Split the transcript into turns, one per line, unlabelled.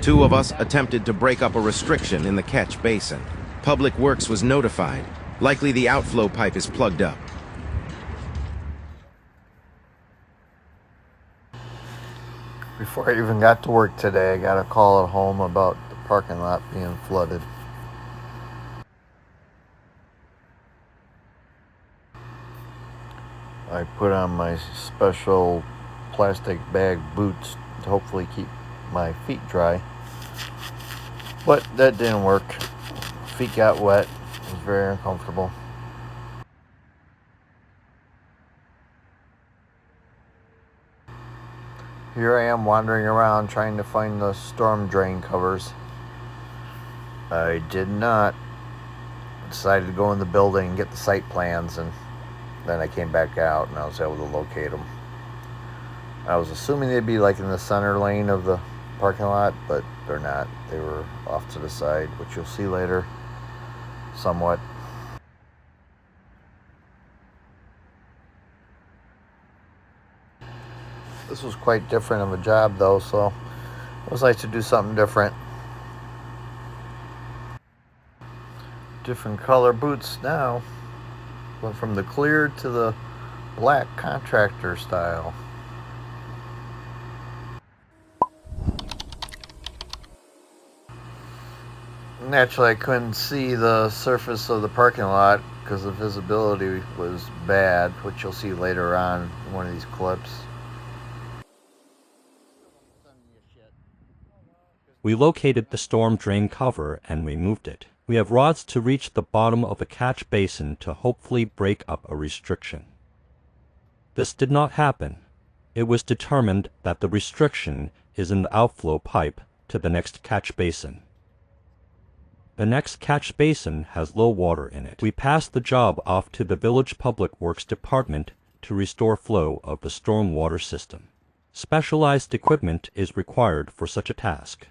Two of us attempted to break up a restriction in the catch basin. Public Works was notified. Likely the outflow pipe is plugged up.
Before I even got to work today, I got a call at home about the parking lot being flooded. I put on my special plastic bag boots to hopefully keep my feet dry, but that didn't work. Feet got wet. It was very uncomfortable. Here I am wandering around trying to find the storm drain covers. I did not. Decided to go in the building and get the site plans, and then I came back out and I was able to locate them. I was assuming they'd be like in the center lane of the parking lot, but they're not. They were off to the side, which you'll see later somewhat. This was quite different of a job though, so it was nice to do something different. Different color boots now. Went from the clear to the black contractor style. Naturally, I couldn't see the surface of the parking lot because the visibility was bad, which you'll see later on in one of these clips.
We located the storm drain cover and removed it. We have rods to reach the bottom of a catch basin to hopefully break up a restriction. This did not happen. It was determined that the restriction is in the outflow pipe to the next catch basin. The next catch basin has low water in it. We passed the job off to the Village Public Works Department to restore flow of the storm water system. Specialized equipment is required for such a task.